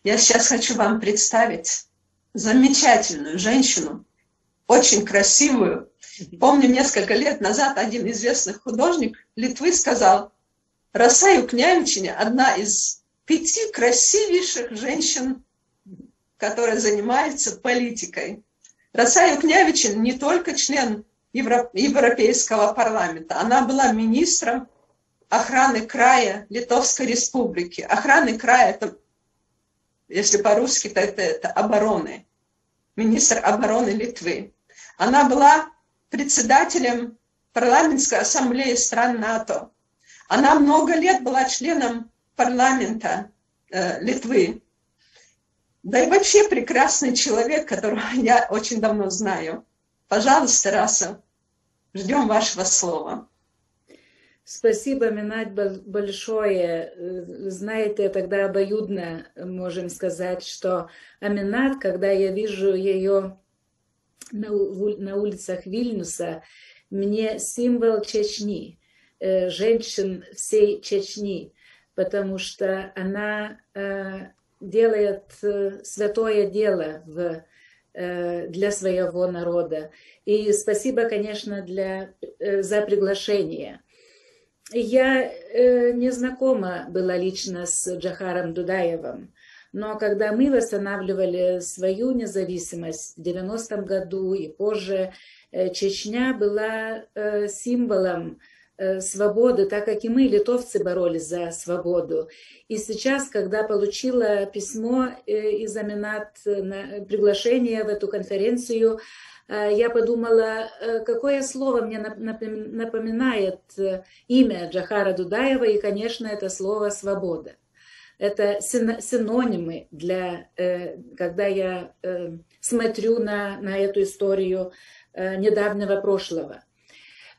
Я сейчас хочу вам представить замечательную женщину, очень красивую. Помню, несколько лет назад один известный художник Литвы сказал: Раса Юкнявичене одна из 5 красивейших женщин, которые занимаются политикой. Раса Юкнявичене не только член Европейского парламента, она была министром охраны края Литовской Республики. Охраны края, это, если по-русски, то это обороны. Министр обороны Литвы. Она была председателем парламентской ассамблеи стран НАТО. Она много лет была членом парламента Литвы. Да и вообще прекрасный человек, которого я очень давно знаю. Пожалуйста, Раса, ждем вашего слова. Спасибо, Минат, большое. Знаете, тогда обоюдно можем сказать, что Аминат, когда я вижу ее на улицах Вильнюса, мне символ Чечни, женщин всей Чечни, потому что она делает святое дело для своего народа. И спасибо, конечно, за приглашение. Я не знакома была лично с Джохаром Дудаевым, но когда мы восстанавливали свою независимость в 90-м году и позже, Чечня была символом свободы, так как и мы, литовцы, боролись за свободу. И сейчас, когда получила письмо из Аминат на приглашение в эту конференцию, я подумала, какое слово мне напоминает имя Джохара Дудаева, и, конечно, это слово «свобода». Это синонимы когда я смотрю на эту историю недавнего прошлого.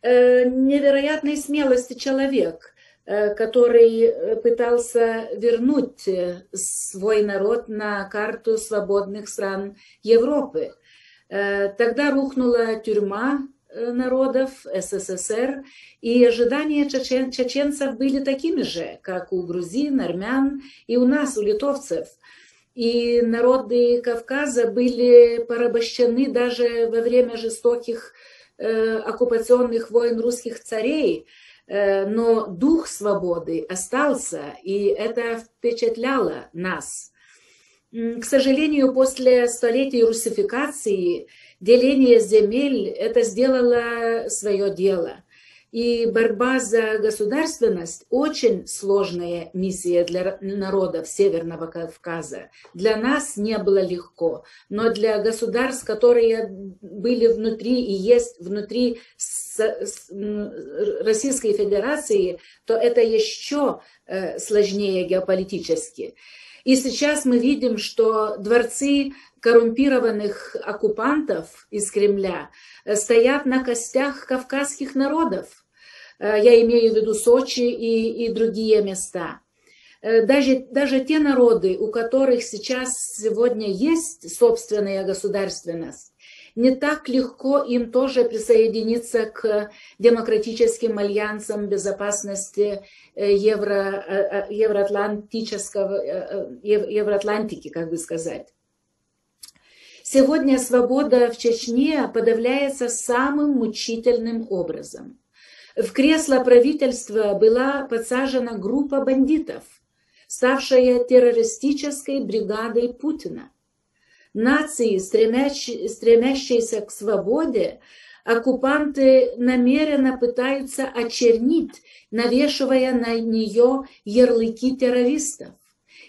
Невероятной смелости человек, который пытался вернуть свой народ на карту свободных стран Европы. Тогда рухнула тюрьма народов СССР, и ожидания чеченцев были такими же, как у грузин, армян и у нас, у литовцев. И народы Кавказа были порабощены даже во время жестоких оккупационных войн русских царей, но дух свободы остался, и это впечатляло нас. К сожалению, после столетий русификации деление земель это сделало свое дело. И борьба за государственность очень сложная миссия для народов Северного Кавказа. Для нас не было легко, но для государств, которые были внутри и есть внутри Российской Федерации, то это еще сложнее геополитически. И сейчас мы видим, что дворцы коррумпированных оккупантов из Кремля стоят на костях кавказских народов. Я имею в виду Сочи и другие места. Даже те народы, у которых сейчас сегодня есть собственная государственность, не так легко им тоже присоединиться к демократическим альянсам безопасности Евроатлантики, как бы сказать. Сегодня свобода в Чечне подавляется самым мучительным образом. В кресло правительства была подсажена группа бандитов, ставшая террористической бригадой Путина. Нации, стремящиеся к свободе, оккупанты намеренно пытаются очернить, навешивая на нее ярлыки террористов.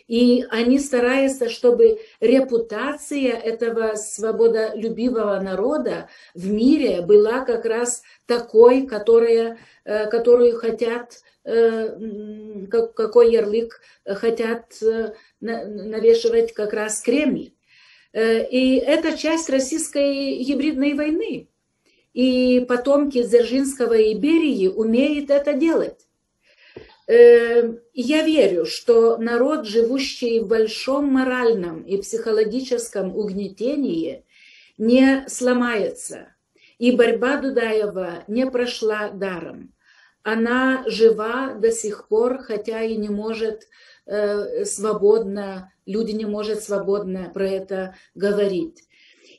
И они стараются, чтобы репутация этого свободолюбивого народа в мире была как раз такой, которую хотят, какой ярлык хотят навешивать как раз Кремль. И это часть российской гибридной войны. И потомки Дзержинского и Берии умеют это делать. Я верю, что народ, живущий в большом моральном и психологическом угнетении, не сломается. И борьба Дудаева не прошла даром. она жива до сих пор, хотя и не может свободно, люди не могут свободно про это говорить.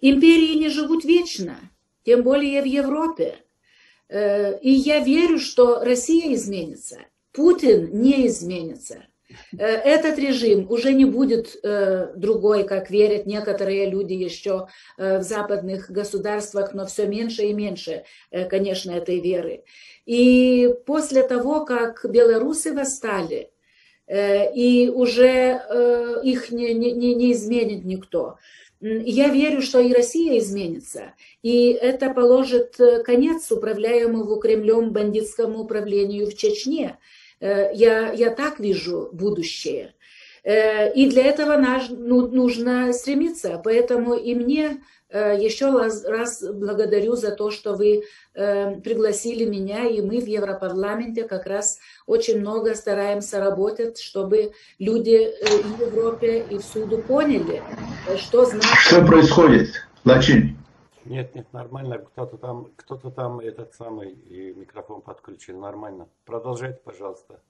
Империи не живут вечно, тем более в Европе. И я верю, что Россия изменится, Путин не изменится. Этот режим уже не будет другой, как верят некоторые люди еще в западных государствах, но все меньше и меньше, конечно, этой веры. И после того, как белорусы восстали, и уже их не изменит никто, я верю, что и Россия изменится, и это положит конец управляемому Кремлем бандитскому управлению в Чечне. Я так вижу будущее. И для этого нужно стремиться. Поэтому и мне еще раз благодарю за то, что вы пригласили меня, и мы в Европарламенте как раз очень много стараемся работать, чтобы люди в Европе и всюду поняли, что значит... Что происходит, Лачин? Нет, нормально. Кто-то там этот самый и микрофон подключил. Нормально. Продолжайте, пожалуйста.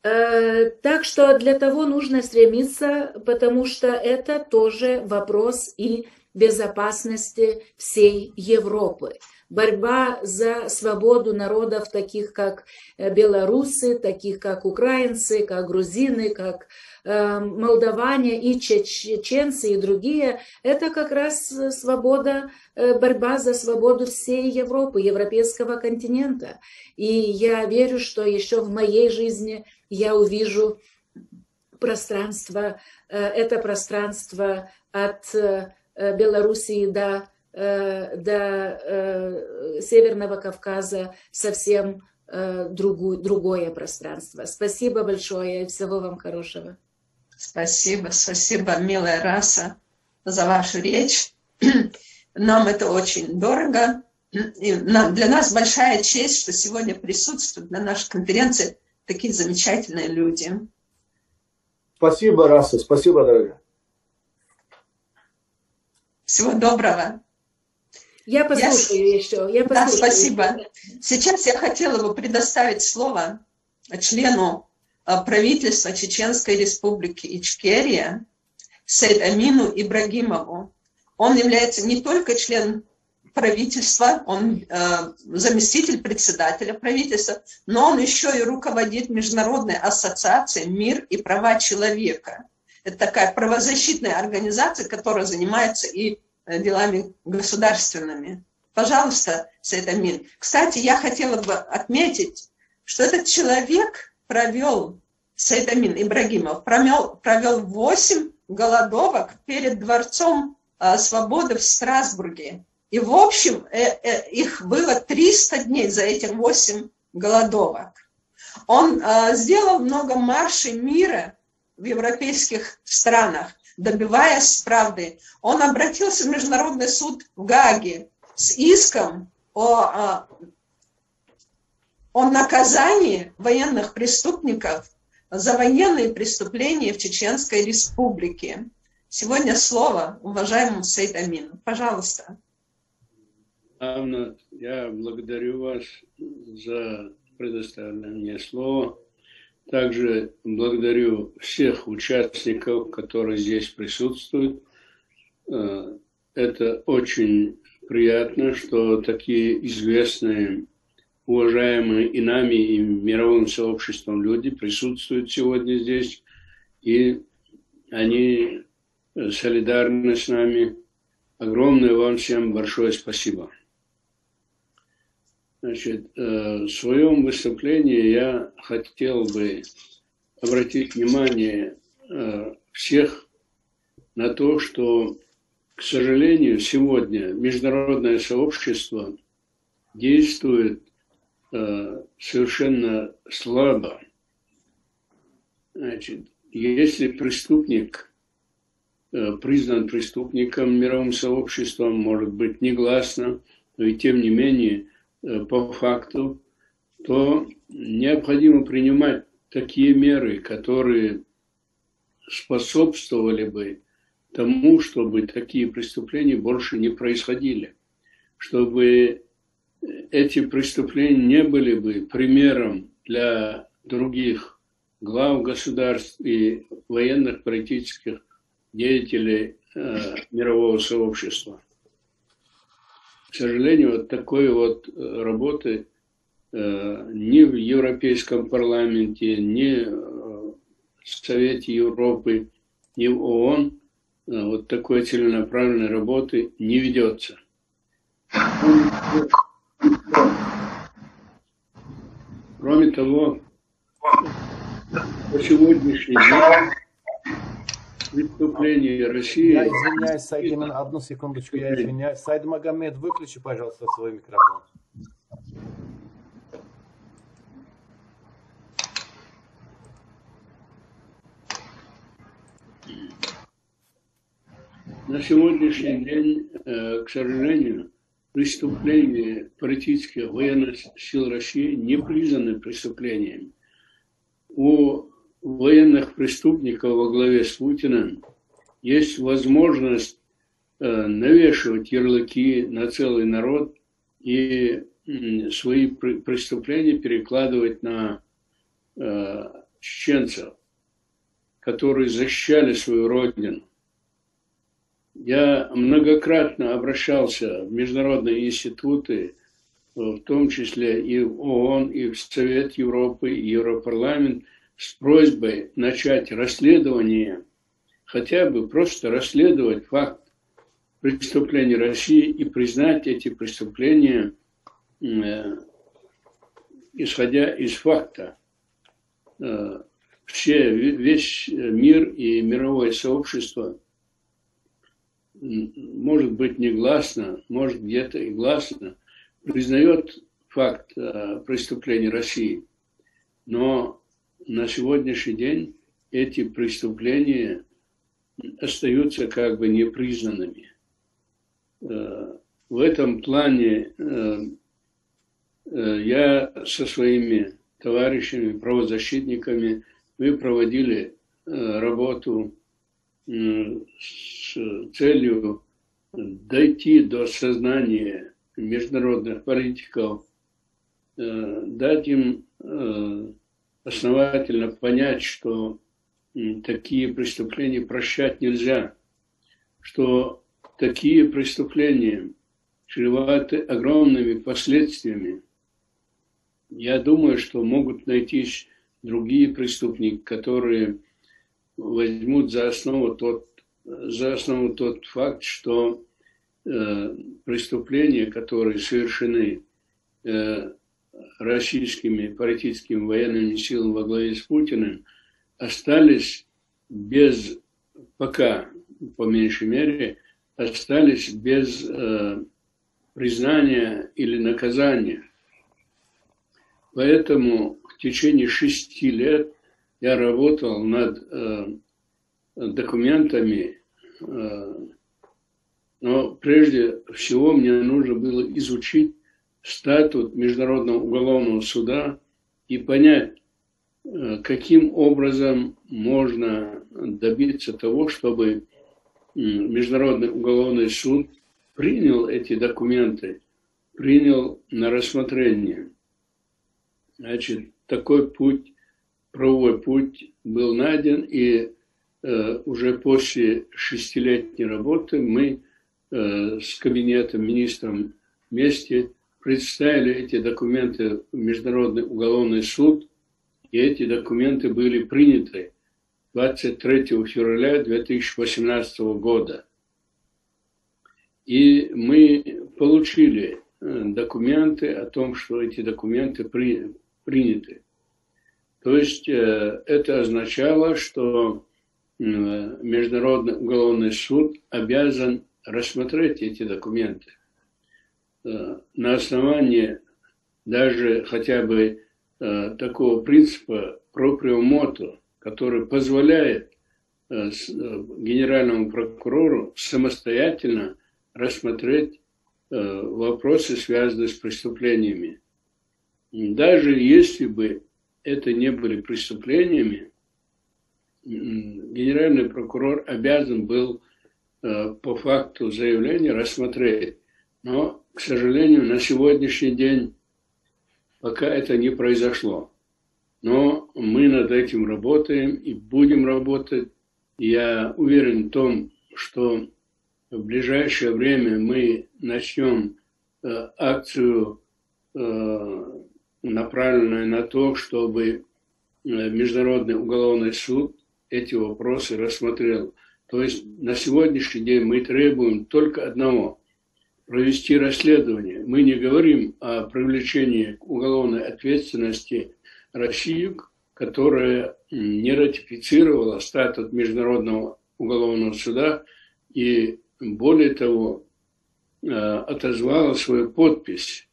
Так что для того нужно стремиться, потому что это тоже вопрос и безопасности всей Европы. Борьба за свободу народов, таких как белорусы, таких как украинцы, как грузины, как молдаване и чеченцы и другие, это как раз свобода, борьба за свободу всей Европы, европейского континента. И я верю, что еще в моей жизни я увижу пространство, это пространство от Белоруссии до Северного Кавказа совсем другое пространство. Спасибо большое и всего вам хорошего. Спасибо, милая раса, за вашу речь. Нам это очень дорого. И для нас большая честь, что сегодня присутствуют на нашей конференции такие замечательные люди. Спасибо, Раса, спасибо, дорогая. Всего доброго. Я послушаю еще. Да, спасибо. Сейчас я хотела бы предоставить слово члену правительства Чеченской Республики Ичкерия Сейд-Амину Ибрагимову. Он является не только членом правительства, он заместитель председателя правительства, но он еще и руководит Международной ассоциацией «Мир и права человека». Это такая правозащитная организация, которая занимается и делами государственными. Пожалуйста, Сейд-Амин. Кстати, я хотела бы отметить, что этот человек провел, Сейд-Амин Ибрагимов, провел 8 голодовок перед Дворцом Свободы в Страсбурге. И в общем, их было 300 дней за этих 8 голодовок. Он сделал много маршей мира в европейских странах, добиваясь правды. Он обратился в Международный суд в Гааге с иском о наказании военных преступников за военные преступления в Чеченской Республике. Сегодня слово уважаемому Сейд-Амину. Пожалуйста. Анна, я благодарю вас за предоставленное мне слово. Также благодарю всех участников, которые здесь присутствуют. Это очень приятно, что такие известные, уважаемые и нами, и мировым сообществом люди присутствуют сегодня здесь. И они солидарны с нами. Огромное вам всем большое спасибо. Значит, в своем выступлении я хотел бы обратить внимание всех на то, что, к сожалению, сегодня международное сообщество действует совершенно слабо. Значит, если преступник признан преступником мировым сообществом, может быть, негласно, но и тем не менее, по факту, то необходимо принимать такие меры, которые способствовали бы тому, чтобы такие преступления больше не происходили, чтобы эти преступления не были бы примером для других глав государств и военных, политических деятелей мирового сообщества. К сожалению, вот такой вот работы ни в Европейском парламенте, ни в Совете Европы, ни в ООН вот такой целенаправленной работы не ведется. Кроме того, по сегодняшний день преступления России... Я извиняюсь, Сайд, именно одну секундочку, я извиняюсь. Сайд Магомед, выключи, пожалуйста, свой микрофон. На сегодняшний день, к сожалению, преступления политических военных сил России не признаны преступлениями. У военных преступников во главе с Путиным есть возможность навешивать ярлыки на целый народ и свои преступления перекладывать на чеченцев, которые защищали свою родину. Я многократно обращался в международные институты, в том числе и в ООН, и в Совет Европы, и Европарламент, с просьбой начать расследование, хотя бы просто расследовать факт преступлений России и признать эти преступления, исходя из факта. Весь мир и мировое сообщество, может быть, негласно, может где-то и гласно, признает факт преступлений России. Но на сегодняшний день эти преступления остаются как бы непризнанными. В этом плане я со своими товарищами, правозащитниками, мы проводили работу с целью дойти до сознания международных политиков, дать им основательно понять, что такие преступления прощать нельзя, что такие преступления чреваты огромными последствиями. Я думаю, что могут найтись другие преступники, которые возьмут за основу тот факт, что преступления, которые совершены российскими политическими военными силами во главе с Путиным, остались без, пока, по меньшей мере, остались без признания или наказания. Поэтому в течение 6 лет я работал над документами, но прежде всего мне нужно было изучить статут Международного уголовного суда и понять, каким образом можно добиться того, чтобы Международный уголовный суд принял эти документы, принял на рассмотрение. Значит, такой путь, правовой путь был найден, и уже после 6-летней работы мы с кабинетом министром вместе представили эти документы в Международный уголовный суд, и эти документы были приняты 23 февраля 2018 года. И мы получили документы о том, что эти документы приняты. То есть это означало, что Международный уголовный суд обязан рассмотреть эти документы на основании даже хотя бы такого принципа proprio motu, который позволяет генеральному прокурору самостоятельно рассмотреть вопросы, связанные с преступлениями. Даже если бы это не были преступлениями, генеральный прокурор обязан был по факту заявления рассмотреть. Но к сожалению, на сегодняшний день пока это не произошло. Но мы над этим работаем и будем работать. Я уверен в том, что в ближайшее время мы начнем акцию, направленную на то, чтобы Международный уголовный суд эти вопросы рассмотрел. То есть на сегодняшний день мы требуем только одного – провести расследование. Мы не говорим о привлечении к уголовной ответственности России, которая не ратифицировала статут Международного уголовного суда и, более того, отозвала свою подпись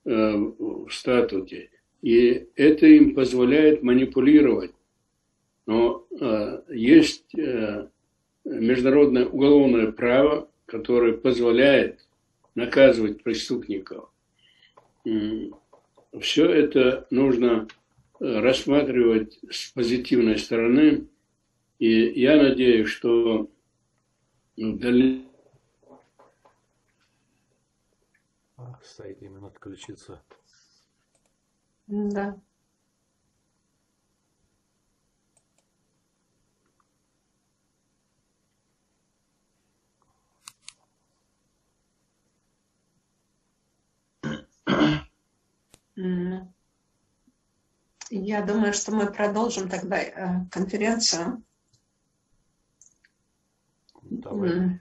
в статуте. И это им позволяет манипулировать. Но есть международное уголовное право, которое позволяет наказывать преступников. Все это нужно рассматривать с позитивной стороны. И я надеюсь, что Стоит именно отключиться. Да. Я думаю, что мы продолжим тогда конференцию. Давай.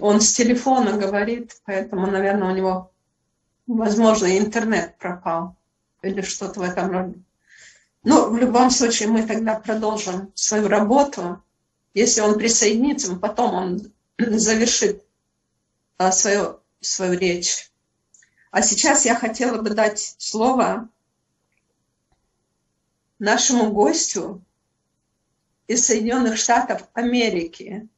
Он с телефона говорит, поэтому, наверное, у него, возможно, интернет пропал или что-то в этом роде. Но в любом случае мы тогда продолжим свою работу. Если он присоединится, потом он завершит свою речь. А сейчас я хотела бы дать слово нашему гостю из Соединенных Штатов Америки,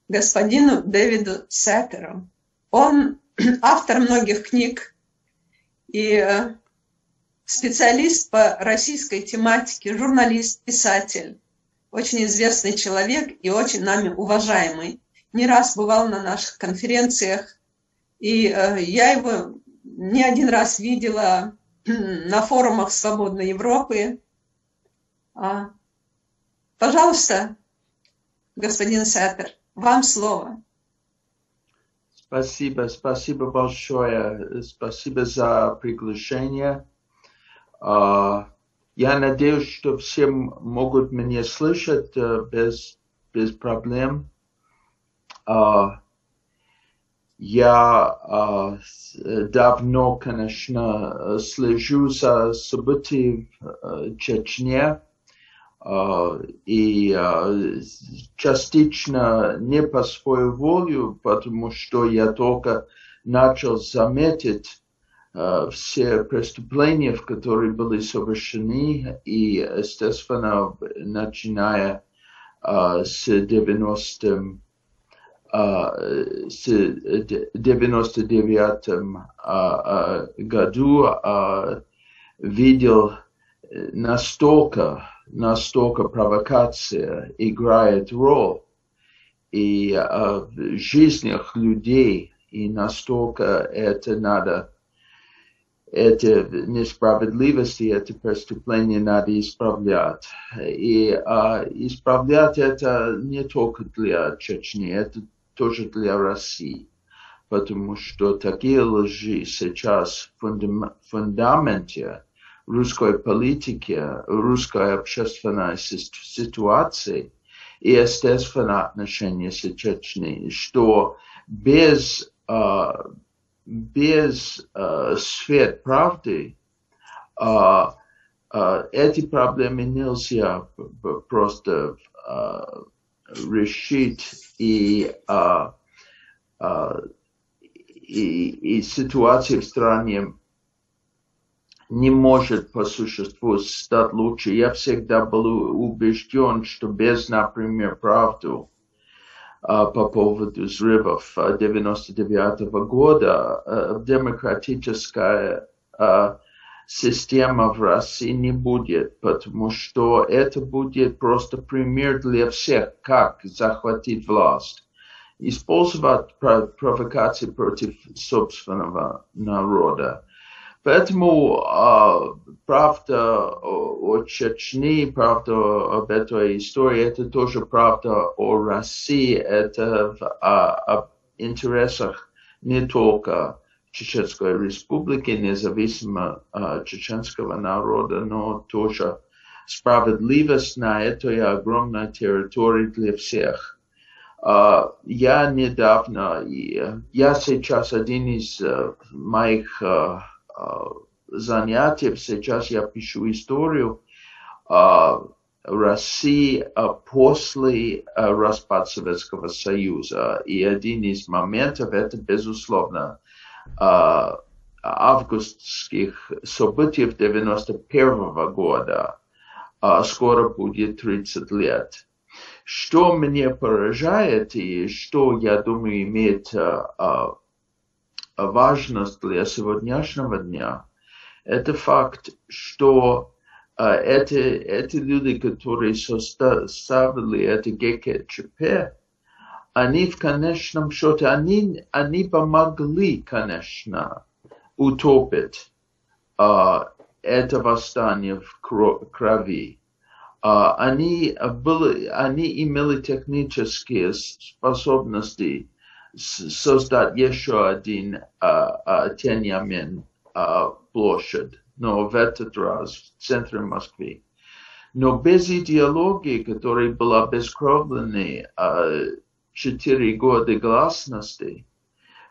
господину Дэвиду Сеттеру. Он автор многих книг и специалист по российской тематике, журналист, писатель, очень известный человек и очень нами уважаемый. Не раз бывал на наших конференциях, и я его не один раз видела на форумах Свободной Европы. Пожалуйста, господин Сеттер, вам слово. Спасибо большое. Спасибо за приглашение. Я надеюсь, что все могут меня слышать без проблем. Я давно, конечно, слежу за событиями в Чечне. И частично не по своей воле, потому что я только начал заметить все преступления, которые были совершены, и, естественно, начиная с 99 году, видел настолько провокация играет роль и в жизнях людей, и настолько это надо, это несправедливость, это преступление надо исправлять. И исправлять это не только для Чечни, это тоже для России. Потому что такие лжи сейчас в фундаменте русской политики, русской общественной ситуации и, естественно, отношения с Чечней, что без свет правды эти проблемы нельзя просто решить, и ситуация в стране не может по существу стать лучше. Я всегда был убежден, что без, например, правды по поводу взрывов 99 года демократическая система в России не будет, потому что это будет просто пример для всех, как захватить власть. Использовать провокации против собственного народа. Поэтому правда о Чечне, правда об этой истории, это тоже правда о России, это в интересах не только Чеченской Республики, независимо чеченского народа, но тоже справедливость на этой огромной территории для всех. Я недавно, я сейчас один из моих занятий, сейчас я пишу историю России после распада Советского Союза. И один из моментов это, безусловно, августских событий 91 года. Скоро будет 30 лет. Что меня поражает и что, я думаю, имеет важность для сегодняшнего дня, это факт, что эти люди, которые составили это ГКЧП, они в конечном счете, они помогли, конечно, утопить это восстание в крови. Они имели технические способности создать еще один Тяньаньмэнь площадь, но в этот раз в центре Москвы. Но без идеологии, которая была бескровной 4 года гласности,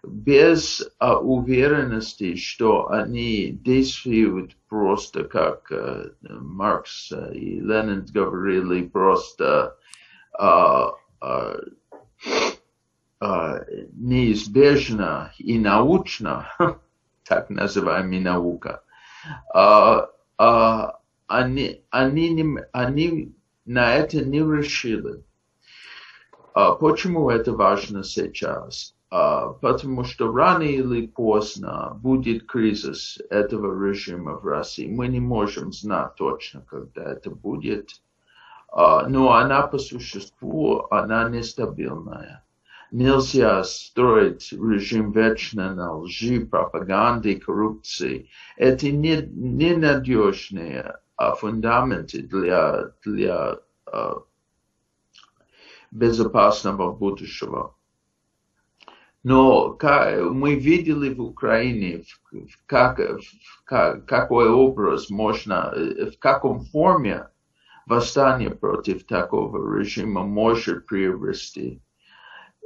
без уверенности, что они действуют просто как Маркс и Ленин говорили, просто неизбежно и научно, так называемая наука, они на это не решили. Почему это важно сейчас? Потому что рано или поздно будет кризис этого режима в России. Мы не можем знать точно, когда это будет. Но она по существу, она нестабильная. Нельзя строить режим вечно на лжи, пропаганде, коррупции. Это ненадежные фундаменты для безопасного будущего. Но мы видели в Украине, какой образ можно, в каком форме восстание против такого режима может приобрести.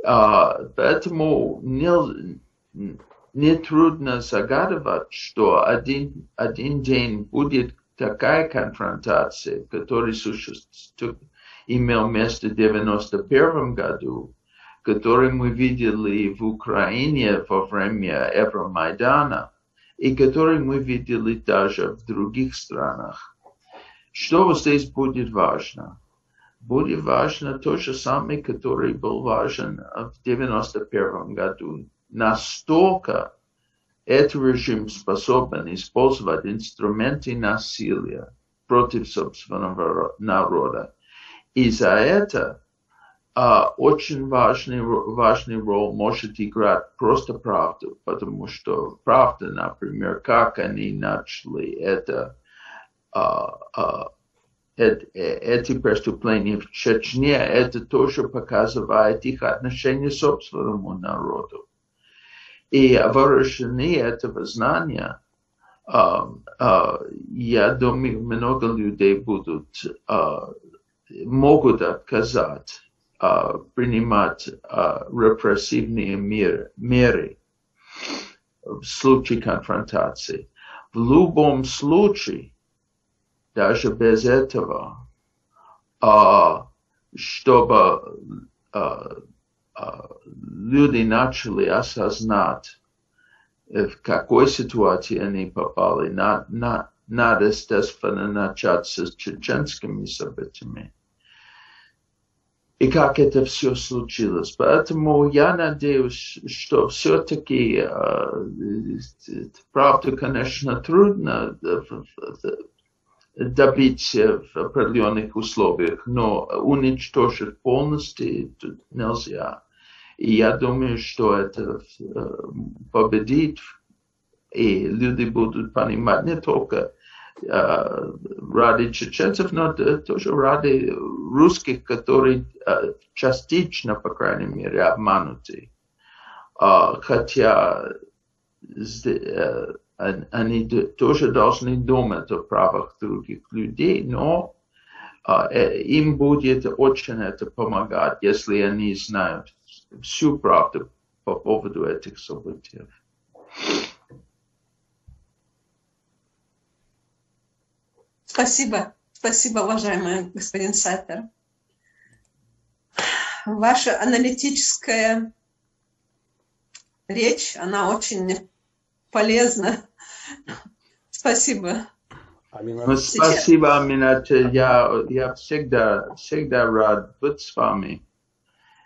Поэтому нетрудно загадывать, что один день будет такая конфронтация, которая имела место в 1991 году, который мы видели в Украине во время Евромайдана, и который мы видели даже в других странах. Что здесь будет важно? Будет важно то же самое, который был важен в 1991 году. Настолько этот режим способен использовать инструменты насилия против собственного народа. И за это очень важный роль может играть просто правда, потому что правда, например, как они начали эти преступления в Чечне, это тоже показывает их отношение к собственному народу. И выражение этого знания, я думаю, много людей могут отказать принимать репрессивные меры в случае конфронтации. В любом случае, даже без этого, чтобы люди начали осознать, в какой ситуации они попали, надо, естественно, начать с чеченскими событиями. и как это все случилось. Поэтому я надеюсь, что все-таки, правда, конечно, трудно добиться в определенных условиях, но уничтожить полностью тут нельзя. И я думаю, что это победит, и люди будут понимать не только ради чеченцев, но тоже ради русских, которые частично, по крайней мере, обмануты. Хотя они тоже должны думать о правах других людей, но им будет очень это помогать, если они знают всю правду по поводу этих событий. Спасибо. Спасибо, уважаемый господин Сапер. Ваша аналитическая речь, она очень полезна. Спасибо. Ну, спасибо, Аминат. Я всегда рад быть с вами.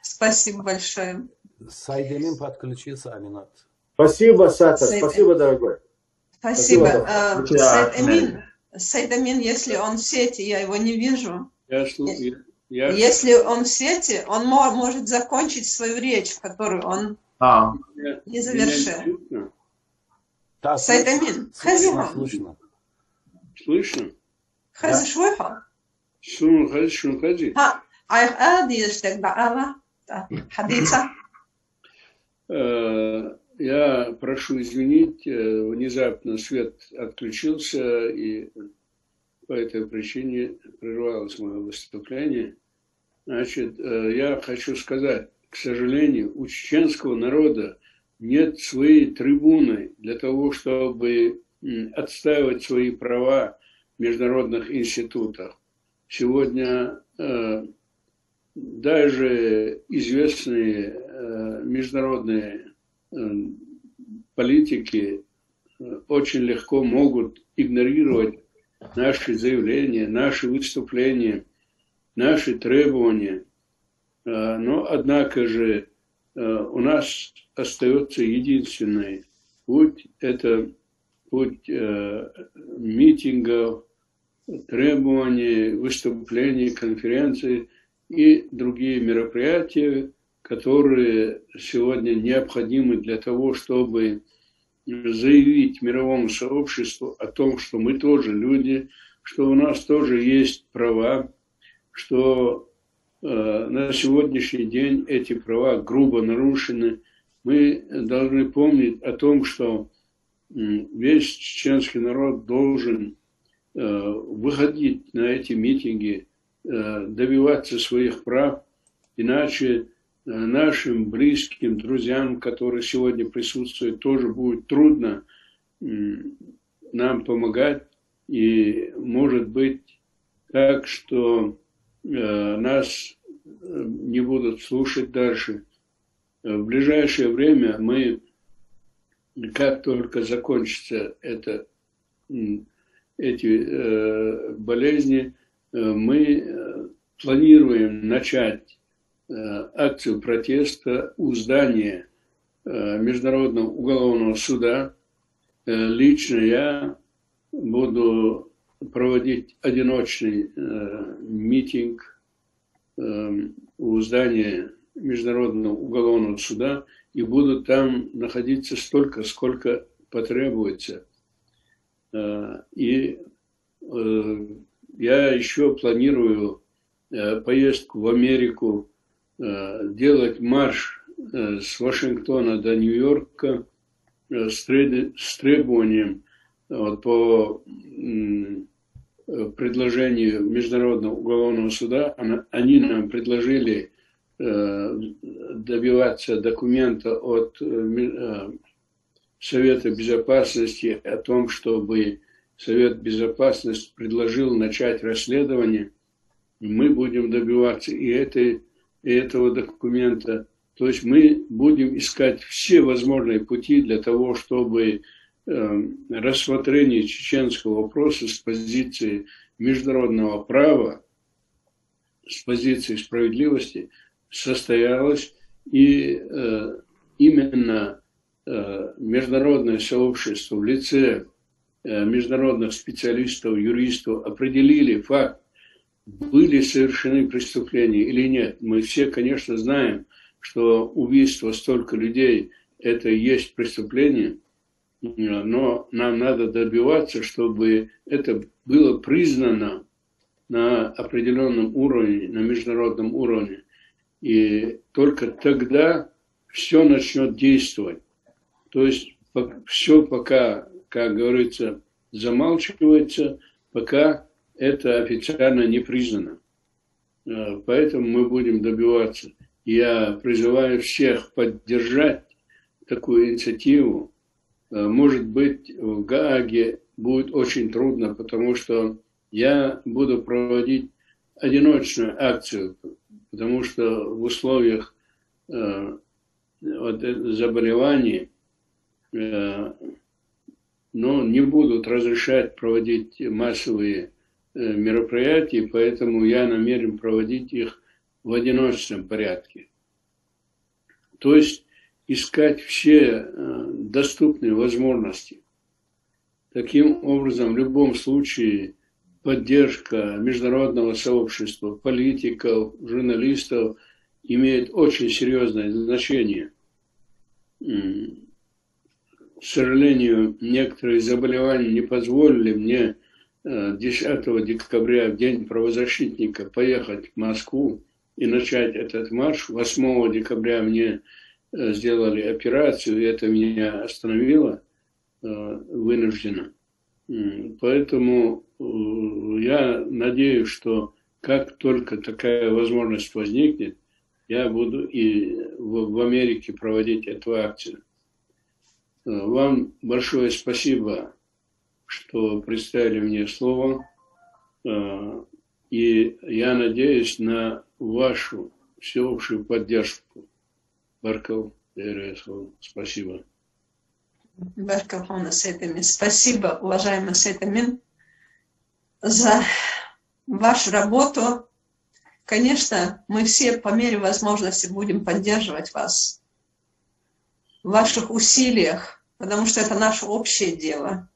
Спасибо большое. Сайдемин подключился, Аминат. Спасибо, Сатар. Спасибо, дорогой. Спасибо. Сайдемин, если он в сети, я его не вижу. Если он в сети, он может закончить свою речь, которую он не завершил. Сайдемин, слышно. Слышно? Хази швойха? Хази. Я прошу извинить, внезапно свет отключился, и по этой причине прервалось мое выступление. Значит, я хочу сказать, к сожалению, у чеченского народа нет своей трибуны для того, чтобы отстаивать свои права в международных институтах. Сегодня даже известные международные политики очень легко могут игнорировать наши заявления, наши выступления, наши требования. Но, однако же, у нас остается единственный путь – это путь митингов, требований, выступлений, конференций и другие мероприятия, которые сегодня необходимы для того, чтобы заявить мировому сообществу о том, что мы тоже люди, что у нас тоже есть права, что на сегодняшний день эти права грубо нарушены. Мы должны помнить о том, что весь чеченский народ должен выходить на эти митинги, добиваться своих прав, иначе нашим близким, друзьям, которые сегодня присутствуют, тоже будет трудно нам помогать. И может быть так, что нас не будут слушать дальше. В ближайшее время мы, как только закончатся эти болезни, мы планируем начать акцию протеста у здания Международного уголовного суда. Лично я буду проводить одиночный митинг у здания Международного уголовного суда и буду там находиться столько, сколько потребуется. И я еще планирую поездку в Америку, делать марш с Вашингтона до Нью-Йорка с требованием по предложению Международного уголовного суда. Они нам предложили добиваться документа от Совета Безопасности о том, чтобы Совет Безопасности предложил начать расследование. Мы будем добиваться и этого документа. То есть мы будем искать все возможные пути для того, чтобы рассмотрение чеченского вопроса с позиции международного права с позиции справедливости состоялось, и именно международное сообщество в лице международных специалистов, юристов определили факт, были совершены преступления или нет. Мы все, конечно, знаем, что убийство столько людей – это и есть преступление, но нам надо добиваться, чтобы это было признано на определенном уровне, на международном уровне. И только тогда все начнет действовать. То есть все пока, как говорится, замалчивается, пока это официально не признано. Поэтому мы будем добиваться. Я призываю всех поддержать такую инициативу. Может быть, в Гааге будет очень трудно, потому что я буду проводить одиночную акцию, потому что в условиях заболеваний не будут разрешать проводить массовые мероприятия, поэтому я намерен проводить их в одиночном порядке. То есть искать все доступные возможности. Таким образом, в любом случае, поддержка международного сообщества, политиков, журналистов имеет очень серьезное значение. К сожалению, некоторые заболевания не позволили мне 10 декабря, в День правозащитника, поехать в Москву и начать этот марш. 8 декабря мне сделали операцию, и это меня остановило вынужденно. Поэтому я надеюсь, что как только такая возможность возникнет, я буду и в Америке проводить эту акцию. Вам большое спасибо, что представили мне слово. И я надеюсь на вашу всеобщую поддержку. Барков, спасибо. Барков, спасибо, уважаемый Сейтамин, за вашу работу. Конечно, мы все по мере возможности будем поддерживать вас в ваших усилиях, потому что это наше общее дело.